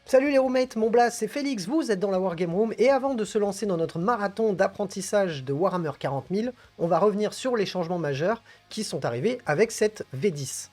Salut les roommates, mon blast c'est Félix, vous êtes dans la Wargame Room, et avant de se lancer dans notre marathon d'apprentissage de Warhammer 40 000, on va revenir sur les changements majeurs qui sont arrivés avec cette V10.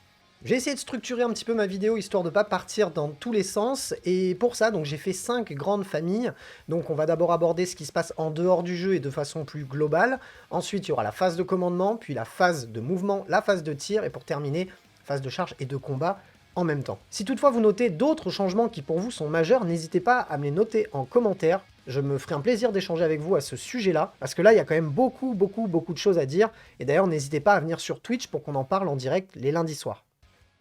J'ai essayé de structurer un petit peu ma vidéo histoire de pas partir dans tous les sens, et pour ça donc j'ai fait 5 grandes familles. Donc on va d'abord aborder ce qui se passe en dehors du jeu et de façon plus globale, ensuite il y aura la phase de commandement, puis la phase de mouvement, la phase de tir, et pour terminer, phase de charge et de combat en même temps. Si toutefois vous notez d'autres changements qui pour vous sont majeurs, n'hésitez pas à me les noter en commentaire. Je me ferai un plaisir d'échanger avec vous à ce sujet-là, parce que là, il y a quand même beaucoup de choses à dire. Et d'ailleurs, n'hésitez pas à venir sur Twitch pour qu'on en parle en direct les lundis soirs.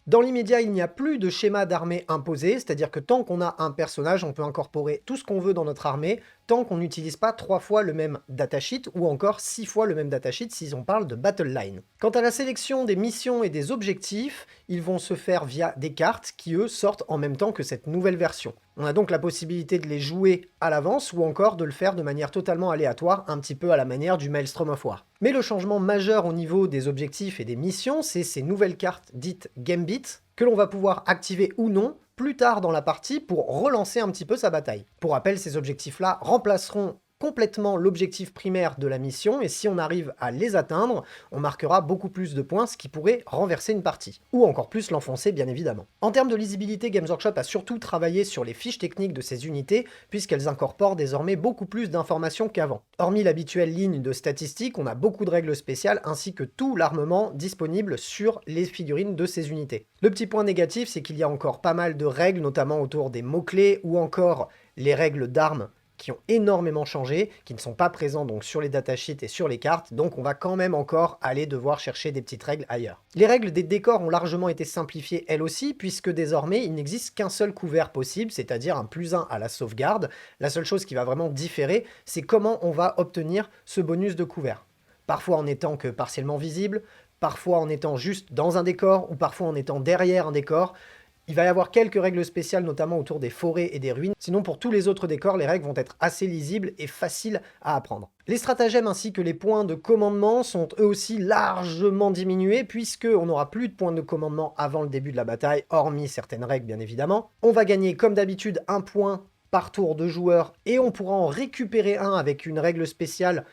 Dans l'immédiat, il n'y a plus de schéma d'armée imposé, c'est-à-dire que tant qu'on a un personnage, on peut incorporer tout ce qu'on veut dans notre armée, tant qu'on n'utilise pas 3 fois le même datasheet, ou encore 6 fois le même datasheet si on parle de battle line. Quant à la sélection des missions et des objectifs, ils vont se faire via des cartes qui, eux, sortent en même temps que cette nouvelle version. On a donc la possibilité de les jouer à l'avance, ou encore de le faire de manière totalement aléatoire, un petit peu à la manière du Maelstrom of War. Mais le changement majeur au niveau des objectifs et des missions, c'est ces nouvelles cartes dites Gambit, que l'on va pouvoir activer ou non plus tard dans la partie pour relancer un petit peu sa bataille. Pour rappel, ces objectifs-là remplaceront complètement l'objectif primaire de la mission, et si on arrive à les atteindre, on marquera beaucoup plus de points, ce qui pourrait renverser une partie. Ou encore plus l'enfoncer, bien évidemment. En termes de lisibilité, Games Workshop a surtout travaillé sur les fiches techniques de ces unités, puisqu'elles incorporent désormais beaucoup plus d'informations qu'avant. Hormis l'habituelle ligne de statistiques, on a beaucoup de règles spéciales, ainsi que tout l'armement disponible sur les figurines de ces unités. Le petit point négatif, c'est qu'il y a encore pas mal de règles, notamment autour des mots-clés, ou encore les règles d'armes, qui ont énormément changé, qui ne sont pas présents donc sur les datasheets et sur les cartes, donc on va quand même encore aller devoir chercher des petites règles ailleurs. Les règles des décors ont largement été simplifiées elles aussi, puisque désormais il n'existe qu'un seul couvert possible, c'est-à-dire un +1 à la sauvegarde. La seule chose qui va vraiment différer, c'est comment on va obtenir ce bonus de couvert. Parfois en étant que partiellement visible, parfois en étant juste dans un décor, ou parfois en étant derrière un décor. Il va y avoir quelques règles spéciales, notamment autour des forêts et des ruines. Sinon, pour tous les autres décors, les règles vont être assez lisibles et faciles à apprendre. Les stratagèmes ainsi que les points de commandement sont eux aussi largement diminués, puisqu'on n'aura plus de points de commandement avant le début de la bataille, hormis certaines règles bien évidemment. On va gagner comme d'habitude un point par tour de joueur, et on pourra en récupérer un avec une règle spéciale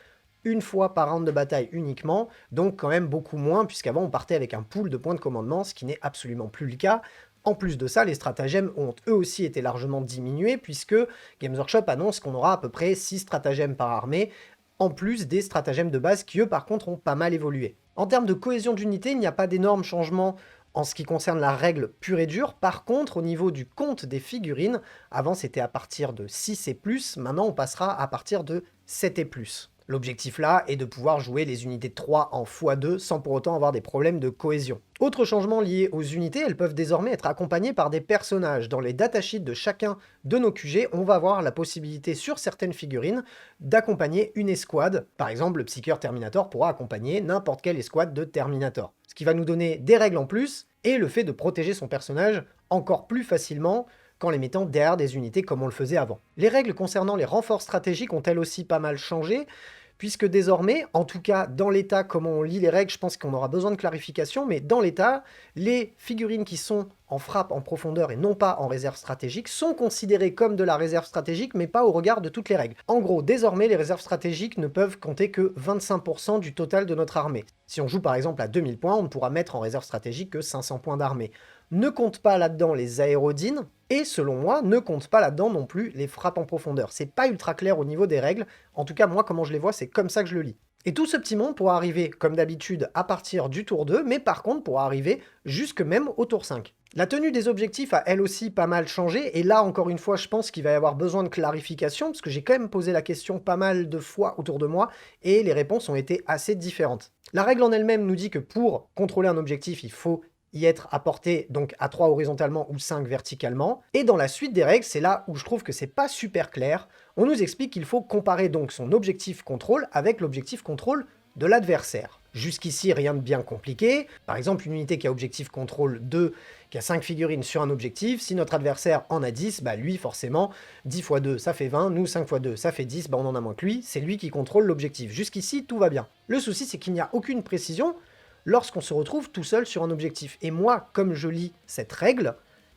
une fois par round de bataille uniquement, donc quand même beaucoup moins, puisqu'avant on partait avec un pool de points de commandement, ce qui n'est absolument plus le cas. En plus de ça, les stratagèmes ont eux aussi été largement diminués, puisque Games Workshop annonce qu'on aura à peu près 6 stratagèmes par armée, en plus des stratagèmes de base qui eux par contre ont pas mal évolué. En termes de cohésion d'unité, il n'y a pas d'énormes changements en ce qui concerne la règle pure et dure. Par contre, au niveau du compte des figurines, avant c'était à partir de 6 et plus, maintenant on passera à partir de 7 et plus. L'objectif là est de pouvoir jouer les unités de 3 en x2 sans pour autant avoir des problèmes de cohésion. Autre changement lié aux unités, elles peuvent désormais être accompagnées par des personnages. Dans les datasheets de chacun de nos QG, on va avoir la possibilité sur certaines figurines d'accompagner une escouade. Par exemple, le Psyker Terminator pourra accompagner n'importe quelle escouade de Terminator. Ce qui va nous donner des règles en plus, et le fait de protéger son personnage encore plus facilement qu'en les mettant derrière des unités comme on le faisait avant. Les règles concernant les renforts stratégiques ont elles aussi pas mal changé, puisque désormais, en tout cas dans l'état, comment on lit les règles, je pense qu'on aura besoin de clarification, mais dans l'état, les figurines qui sont en frappe en profondeur et non pas en réserve stratégique sont considérées comme de la réserve stratégique, mais pas au regard de toutes les règles. En gros, désormais, les réserves stratégiques ne peuvent compter que 25% du total de notre armée. Si on joue par exemple à 2000 points, on ne pourra mettre en réserve stratégique que 500 points d'armée. Ne compte pas là-dedans les aérodynes, et selon moi, ne compte pas là-dedans non plus les frappes en profondeur. C'est pas ultra clair au niveau des règles, en tout cas moi comment je les vois, c'est comme ça que je le lis. Et tout ce petit monde pourra arriver, comme d'habitude, à partir du tour 2, mais par contre pourra arriver jusque même au tour 5. La tenue des objectifs a elle aussi pas mal changé, et là encore une fois je pense qu'il va y avoir besoin de clarification, parce que j'ai quand même posé la question pas mal de fois autour de moi, et les réponses ont été assez différentes. La règle en elle-même nous dit que pour contrôler un objectif, il faut y être apporté donc à 3 horizontalement ou 5 verticalement. Et dans la suite des règles, c'est là où je trouve que c'est pas super clair. On nous explique qu'il faut comparer donc son objectif contrôle avec l'objectif contrôle de l'adversaire. Jusqu'ici, rien de bien compliqué. Par exemple, une unité qui a objectif contrôle 2, qui a 5 figurines sur un objectif, si notre adversaire en a 10, bah lui forcément, 10 x 2 ça fait 20, nous 5 x 2 ça fait 10, bah on en a moins que lui, c'est lui qui contrôle l'objectif. Jusqu'ici, tout va bien. Le souci, c'est qu'il n'y a aucune précision lorsqu'on se retrouve tout seul sur un objectif. Et moi, comme je lis cette règle,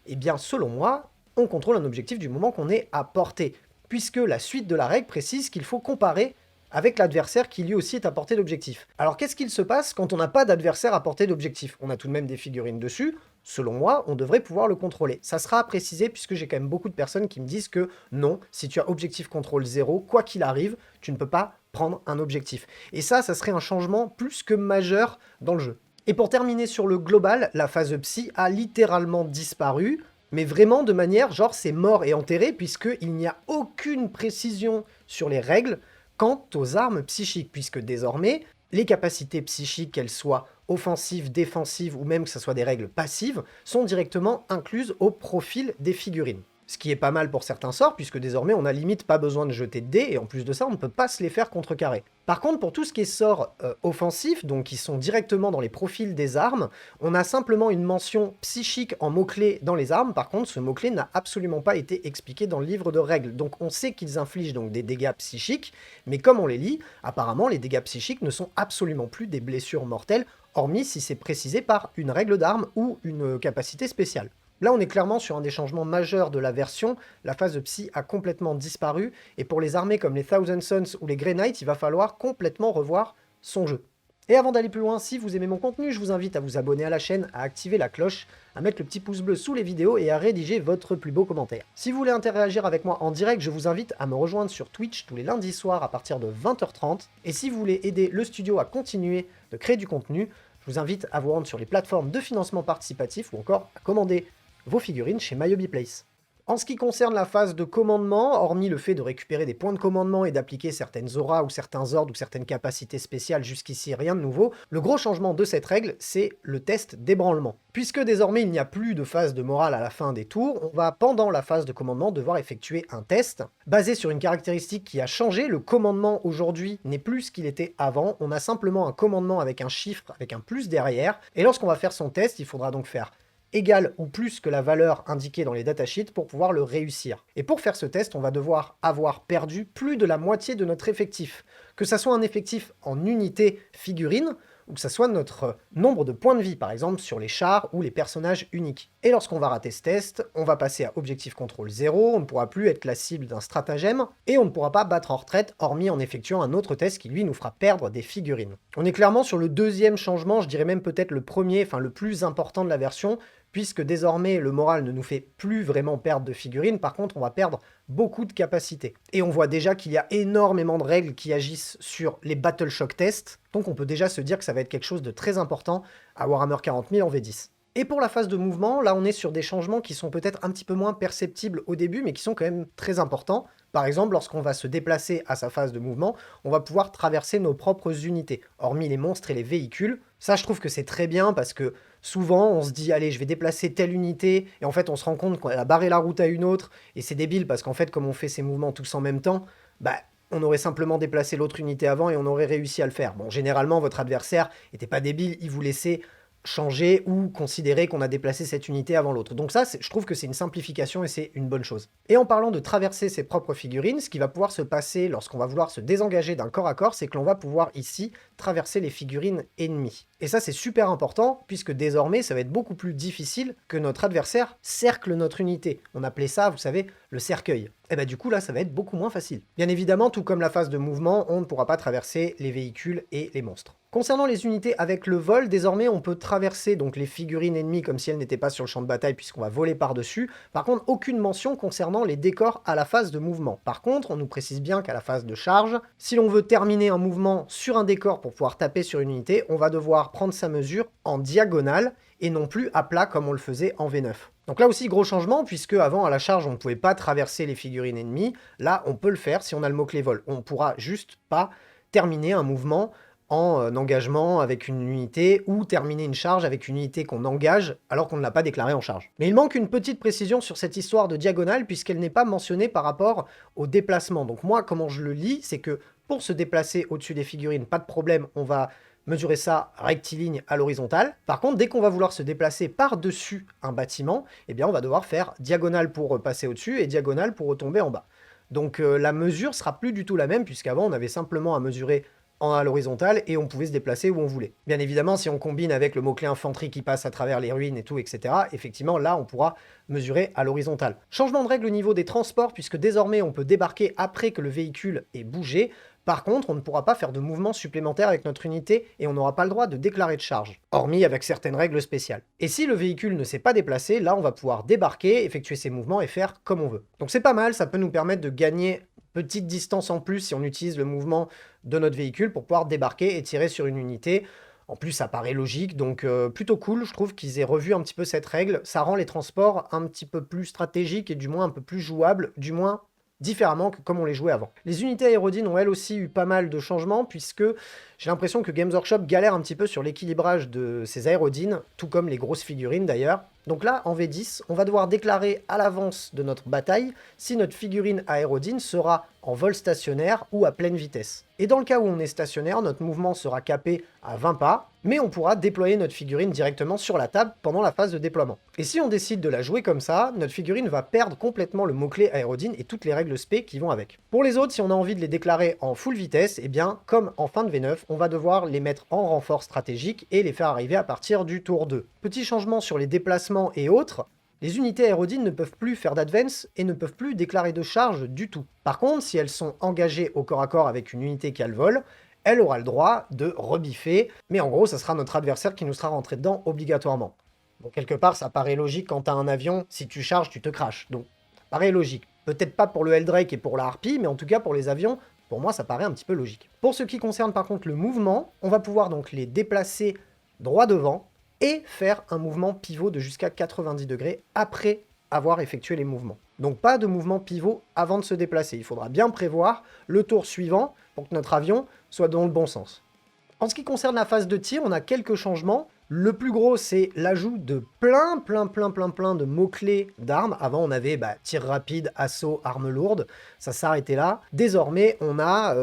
eh bien selon moi, on contrôle un objectif du moment qu'on est à portée, puisque la suite de la règle précise qu'il faut comparer avec l'adversaire qui lui aussi est à portée d'objectif. Alors qu'est-ce qu'il se passe quand on n'a pas d'adversaire à portée d'objectif? On a tout de même des figurines dessus, selon moi, on devrait pouvoir le contrôler. Ça sera à préciser puisque j'ai quand même beaucoup de personnes qui me disent que non, si tu as objectif contrôle 0, quoi qu'il arrive, tu ne peux pas prendre un objectif. Et ça serait un changement plus que majeur dans le jeu. Et pour terminer sur le global, la phase psy a littéralement disparu, mais vraiment de manière genre c'est mort et enterré puisqu'il n'y a aucune précision sur les règles quant aux armes psychiques, puisque désormais, les capacités psychiques, qu'elles soient offensives, défensives ou même que ce soit des règles passives, sont directement incluses au profil des figurines. Ce qui est pas mal pour certains sorts, puisque désormais on a limite pas besoin de jeter de dés, et en plus de ça, on ne peut pas se les faire contrecarrer. Par contre, pour tout ce qui est sorts offensifs, donc qui sont directement dans les profils des armes, on a simplement une mention psychique en mot-clé dans les armes. Par contre, ce mot-clé n'a absolument pas été expliqué dans le livre de règles. Donc on sait qu'ils infligent donc des dégâts psychiques, mais comme on les lit, apparemment les dégâts psychiques ne sont absolument plus des blessures mortelles, hormis si c'est précisé par une règle d'arme ou une capacité spéciale. Là, on est clairement sur un des changements majeurs de la version, la phase de psy a complètement disparu, et pour les armées comme les Thousand Sons ou les Grey Knights, il va falloir complètement revoir son jeu. Et avant d'aller plus loin, si vous aimez mon contenu, je vous invite à vous abonner à la chaîne, à activer la cloche, à mettre le petit pouce bleu sous les vidéos et à rédiger votre plus beau commentaire. Si vous voulez interagir avec moi en direct, je vous invite à me rejoindre sur Twitch tous les lundis soirs à partir de 20h30, et si vous voulez aider le studio à continuer de créer du contenu, je vous invite à vous rendre sur les plateformes de financement participatif ou encore à commander vos figurines chez Myobi Place. En ce qui concerne la phase de commandement, hormis le fait de récupérer des points de commandement et d'appliquer certaines auras ou certains ordres ou certaines capacités spéciales, jusqu'ici rien de nouveau, le gros changement de cette règle, c'est le test d'ébranlement. Puisque désormais il n'y a plus de phase de morale à la fin des tours, on va pendant la phase de commandement devoir effectuer un test. Basé sur une caractéristique qui a changé, le commandement aujourd'hui n'est plus ce qu'il était avant, on a simplement un commandement avec un chiffre, avec un plus derrière, et lorsqu'on va faire son test, il faudra donc faire égal ou plus que la valeur indiquée dans les datasheets pour pouvoir le réussir. Et pour faire ce test, on va devoir avoir perdu plus de la moitié de notre effectif. Que ça soit un effectif en unité figurine, ou que ça soit notre nombre de points de vie, par exemple sur les chars ou les personnages uniques. Et lorsqu'on va rater ce test, on va passer à objectif contrôle 0, on ne pourra plus être la cible d'un stratagème, et on ne pourra pas battre en retraite, hormis en effectuant un autre test qui lui nous fera perdre des figurines. On est clairement sur le deuxième changement, je dirais même peut-être le premier, enfin le plus important de la version, puisque désormais le moral ne nous fait plus vraiment perdre de figurines, par contre on va perdre beaucoup de capacités. Et on voit déjà qu'il y a énormément de règles qui agissent sur les Battle Shock tests, donc on peut déjà se dire que ça va être quelque chose de très important à Warhammer 40 000 en V10. Et pour la phase de mouvement, là on est sur des changements qui sont peut-être un petit peu moins perceptibles au début, mais qui sont quand même très importants. Par exemple, lorsqu'on va se déplacer à sa phase de mouvement, on va pouvoir traverser nos propres unités, hormis les monstres et les véhicules. Ça, je trouve que c'est très bien parce que souvent, on se dit, allez, je vais déplacer telle unité, et en fait, on se rend compte qu'on a barré la route à une autre, et c'est débile parce qu'en fait, comme on fait ces mouvements tous en même temps, bah, on aurait simplement déplacé l'autre unité avant et on aurait réussi à le faire. Bon, généralement, votre adversaire n'était pas débile, il vous laissait changer ou considérer qu'on a déplacé cette unité avant l'autre. Donc ça, je trouve que c'est une simplification et c'est une bonne chose. Et en parlant de traverser ses propres figurines, ce qui va pouvoir se passer lorsqu'on va vouloir se désengager d'un corps à corps, c'est que l'on va pouvoir ici traverser les figurines ennemies. Et ça, c'est super important, puisque désormais, ça va être beaucoup plus difficile que notre adversaire cercle notre unité. On appelait ça, vous savez, le cercueil. Et bah du coup, là, ça va être beaucoup moins facile. Bien évidemment, tout comme la phase de mouvement, on ne pourra pas traverser les véhicules et les monstres. Concernant les unités avec le vol, désormais, on peut traverser donc les figurines ennemies comme si elles n'étaient pas sur le champ de bataille, puisqu'on va voler par-dessus. Par contre, aucune mention concernant les décors à la phase de mouvement. Par contre, on nous précise bien qu'à la phase de charge, si l'on veut terminer un mouvement sur un décor pour pouvoir taper sur une unité, on va devoir prendre sa mesure en diagonale et non plus à plat comme on le faisait en V9. Donc là aussi, gros changement, puisque avant, à la charge, on ne pouvait pas traverser les figurines ennemies. Là, on peut le faire si on a le mot-clé vol. On ne pourra juste pas terminer un mouvement en engagement avec une unité ou terminer une charge avec une unité qu'on engage alors qu'on ne l'a pas déclarée en charge. Mais il manque une petite précision sur cette histoire de diagonale puisqu'elle n'est pas mentionnée par rapport au déplacement. Donc moi, comment je le lis, c'est que pour se déplacer au-dessus des figurines, pas de problème, on va mesurer ça rectiligne à l'horizontale. Par contre, dès qu'on va vouloir se déplacer par-dessus un bâtiment, eh bien on va devoir faire diagonale pour passer au-dessus et diagonale pour retomber en bas. Donc la mesure sera plus du tout la même puisqu'avant on avait simplement à mesurer à l'horizontale et on pouvait se déplacer où on voulait. Bien évidemment, si on combine avec le mot-clé infanterie qui passe à travers les ruines et tout, etc., effectivement, là, on pourra mesurer à l'horizontale. Changement de règle au niveau des transports, puisque désormais, on peut débarquer après que le véhicule ait bougé. Par contre, on ne pourra pas faire de mouvements supplémentaires avec notre unité et on n'aura pas le droit de déclarer de charge, hormis avec certaines règles spéciales. Et si le véhicule ne s'est pas déplacé, là, on va pouvoir débarquer, effectuer ses mouvements et faire comme on veut. Donc c'est pas mal, ça peut nous permettre de gagner petite distance en plus si on utilise le mouvement de notre véhicule pour pouvoir débarquer et tirer sur une unité. En plus, ça paraît logique, donc plutôt cool, je trouve qu'ils aient revu un petit peu cette règle. Ça rend les transports un petit peu plus stratégiques et du moins un peu plus jouables, du moins différemment que comme on les jouait avant. Les unités aérodines ont elles aussi eu pas mal de changements, puisque j'ai l'impression que Games Workshop galère un petit peu sur l'équilibrage de ces aérodines, tout comme les grosses figurines d'ailleurs. Donc là, en V10, on va devoir déclarer à l'avance de notre bataille si notre figurine aérodine sera en vol stationnaire ou à pleine vitesse. Et dans le cas où on est stationnaire, notre mouvement sera capé à 20 pas, mais on pourra déployer notre figurine directement sur la table pendant la phase de déploiement. Et si on décide de la jouer comme ça, notre figurine va perdre complètement le mot-clé aérodine et toutes les règles spé qui vont avec. Pour les autres, si on a envie de les déclarer en full vitesse, eh bien, comme en fin de V9, on va devoir les mettre en renfort stratégique et les faire arriver à partir du tour 2. Petit changement sur les déplacements et autres, les unités aérodines ne peuvent plus faire d'advance et ne peuvent plus déclarer de charge du tout. Par contre, si elles sont engagées au corps à corps avec une unité qui a le vol, elle aura le droit de rebiffer, mais en gros, ça sera notre adversaire qui nous sera rentré dedans obligatoirement. Bon, quelque part, ça paraît logique quand t'as un avion, si tu charges, tu te crashes. Donc, ça paraît logique. Peut-être pas pour le Heldrake et pour la Harpie, mais en tout cas pour les avions, pour moi, ça paraît un petit peu logique. Pour ce qui concerne par contre le mouvement, on va pouvoir donc les déplacer droit devant et faire un mouvement pivot de jusqu'à 90 degrés après avoir effectué les mouvements. Donc pas de mouvement pivot avant de se déplacer. Il faudra bien prévoir le tour suivant pour que notre avion soit dans le bon sens. En ce qui concerne la phase de tir, on a quelques changements. Le plus gros, c'est l'ajout de plein de mots-clés d'armes. Avant, on avait tir rapide, assaut, arme lourde. Ça s'arrêtait là. Désormais, on a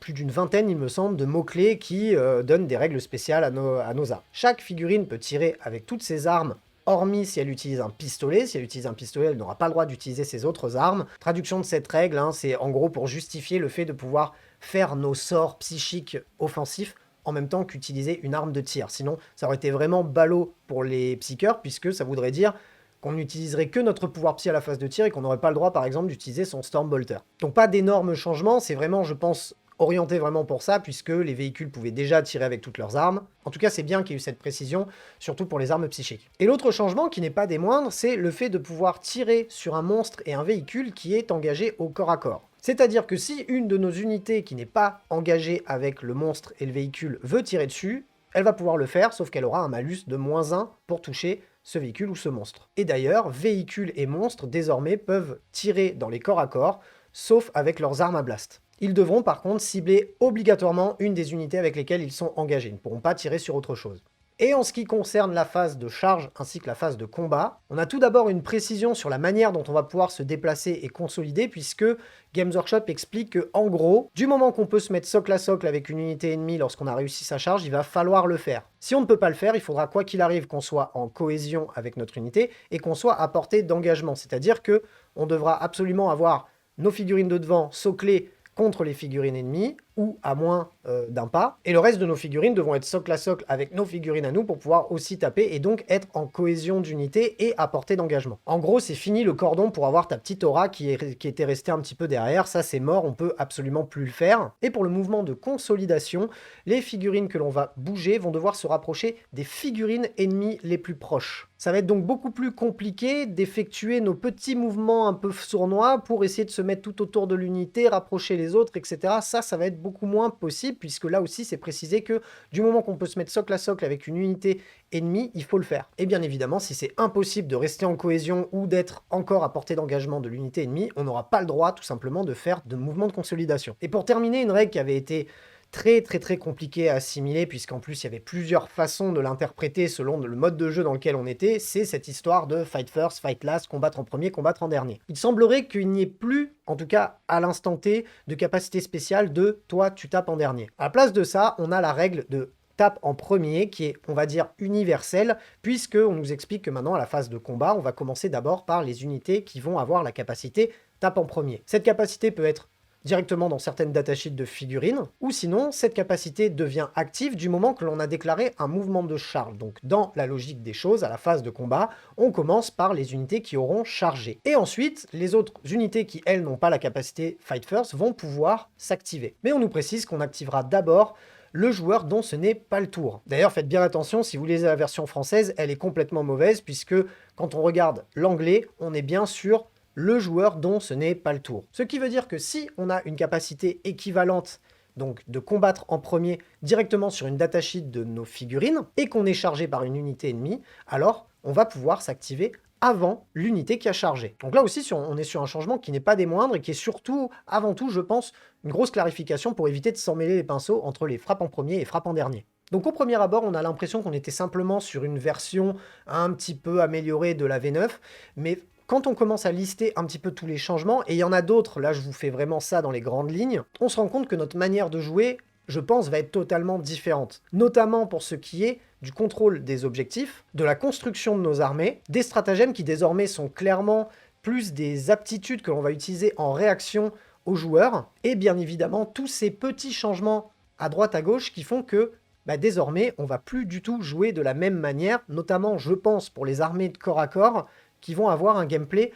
plus d'une vingtaine, il me semble, de mots-clés qui donnent des règles spéciales à nos armes. Chaque figurine peut tirer avec toutes ses armes, hormis si elle utilise un pistolet. Si elle utilise un pistolet, elle n'aura pas le droit d'utiliser ses autres armes. Traduction de cette règle, c'est en gros pour justifier le fait de pouvoir faire nos sorts psychiques offensifs en même temps qu'utiliser une arme de tir. Sinon, ça aurait été vraiment ballot pour les psycheurs, puisque ça voudrait dire qu'on n'utiliserait que notre pouvoir psy à la phase de tir et qu'on n'aurait pas le droit, par exemple, d'utiliser son Stormbolter. Donc pas d'énormes changements, c'est vraiment, je pense, orienté vraiment pour ça, puisque les véhicules pouvaient déjà tirer avec toutes leurs armes. En tout cas, c'est bien qu'il y ait eu cette précision, surtout pour les armes psychiques. Et l'autre changement, qui n'est pas des moindres, c'est le fait de pouvoir tirer sur un monstre et un véhicule qui est engagé au corps à corps. C'est-à-dire que si une de nos unités qui n'est pas engagée avec le monstre et le véhicule veut tirer dessus, elle va pouvoir le faire, sauf qu'elle aura un malus de -1 pour toucher ce véhicule ou ce monstre. Et d'ailleurs, véhicules et monstres, désormais, peuvent tirer dans les corps à corps, sauf avec leurs armes à blast. Ils devront par contre cibler obligatoirement une des unités avec lesquelles ils sont engagés. Ils ne pourront pas tirer sur autre chose. Et en ce qui concerne la phase de charge ainsi que la phase de combat, on a tout d'abord une précision sur la manière dont on va pouvoir se déplacer et consolider, puisque Games Workshop explique que, en gros, du moment qu'on peut se mettre socle à socle avec une unité ennemie lorsqu'on a réussi sa charge, il va falloir le faire. Si on ne peut pas le faire, il faudra quoi qu'il arrive qu'on soit en cohésion avec notre unité et qu'on soit à portée d'engagement, c'est-à-dire que on devra absolument avoir nos figurines de devant soclées contre les figurines ennemies, ou à moins d'un pas, et le reste de nos figurines devront être socle à socle avec nos figurines à nous pour pouvoir aussi taper et donc être en cohésion d'unité et à portée d'engagement. En gros, c'est fini le cordon pour avoir ta petite aura qui était restée un petit peu derrière, ça c'est mort, on peut absolument plus le faire. Et pour le mouvement de consolidation, les figurines que l'on va bouger vont devoir se rapprocher des figurines ennemies les plus proches. Ça va être donc beaucoup plus compliqué d'effectuer nos petits mouvements un peu sournois pour essayer de se mettre tout autour de l'unité, rapprocher les autres, etc. Ça va être beaucoup moins possible, puisque là aussi c'est précisé que du moment qu'on peut se mettre socle à socle avec une unité ennemie, il faut le faire. Et bien évidemment, si c'est impossible de rester en cohésion ou d'être encore à portée d'engagement de l'unité ennemie, on n'aura pas le droit tout simplement de faire de mouvements de consolidation. Et pour terminer, une règle qui avait été très compliqué à assimiler, puisqu'en plus il y avait plusieurs façons de l'interpréter selon le mode de jeu dans lequel on était, c'est cette histoire de fight first, fight last, combattre en premier, combattre en dernier. Il semblerait qu'il n'y ait plus, en tout cas à l'instant T, de capacité spéciale de toi tu tapes en dernier. À la place de ça, on a la règle de tape en premier, qui est, on va dire, universelle, puisqu'on nous explique que maintenant, à la phase de combat, on va commencer d'abord par les unités qui vont avoir la capacité tape en premier. Cette capacité peut être directement dans certaines datasheets de figurines, ou sinon, cette capacité devient active du moment que l'on a déclaré un mouvement de charge. Donc dans la logique des choses, à la phase de combat, on commence par les unités qui auront chargé. Et ensuite, les autres unités qui, elles, n'ont pas la capacité Fight First vont pouvoir s'activer. Mais on nous précise qu'on activera d'abord le joueur dont ce n'est pas le tour. D'ailleurs, faites bien attention, si vous lisez la version française, elle est complètement mauvaise, puisque quand on regarde l'anglais, on est bien sur le joueur dont ce n'est pas le tour. Ce qui veut dire que si on a une capacité équivalente, donc de combattre en premier directement sur une datasheet de nos figurines, et qu'on est chargé par une unité ennemie, alors on va pouvoir s'activer avant l'unité qui a chargé. Donc là aussi, on est sur un changement qui n'est pas des moindres et qui est surtout, avant tout, je pense, une grosse clarification pour éviter de s'emmêler les pinceaux entre les frappes en premier et frappes en dernier. Donc au premier abord, on a l'impression qu'on était simplement sur une version un petit peu améliorée de la V9, mais quand on commence à lister un petit peu tous les changements, et il y en a d'autres, là je vous fais vraiment ça dans les grandes lignes, on se rend compte que notre manière de jouer, je pense, va être totalement différente. Notamment pour ce qui est du contrôle des objectifs, de la construction de nos armées, des stratagèmes qui désormais sont clairement plus des aptitudes que l'on va utiliser en réaction aux joueurs, et bien évidemment tous ces petits changements à droite à gauche qui font que désormais on va plus du tout jouer de la même manière, notamment je pense pour les armées de corps à corps, qui vont avoir un gameplay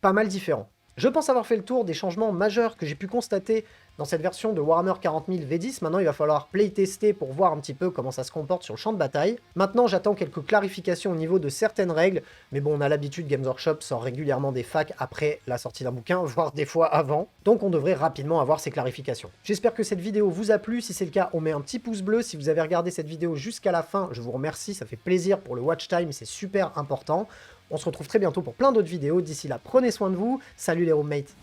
pas mal différent. Je pense avoir fait le tour des changements majeurs que j'ai pu constater dans cette version de Warhammer 40 000 V10. Maintenant, il va falloir playtester pour voir un petit peu comment ça se comporte sur le champ de bataille. Maintenant, j'attends quelques clarifications au niveau de certaines règles, mais bon, on a l'habitude, Games Workshop sort régulièrement des facs après la sortie d'un bouquin, voire des fois avant, donc on devrait rapidement avoir ces clarifications. J'espère que cette vidéo vous a plu. Si c'est le cas, on met un petit pouce bleu. Si vous avez regardé cette vidéo jusqu'à la fin, je vous remercie, ça fait plaisir pour le watch time, c'est super important. On se retrouve très bientôt pour plein d'autres vidéos. D'ici là, prenez soin de vous. Salut les roommates.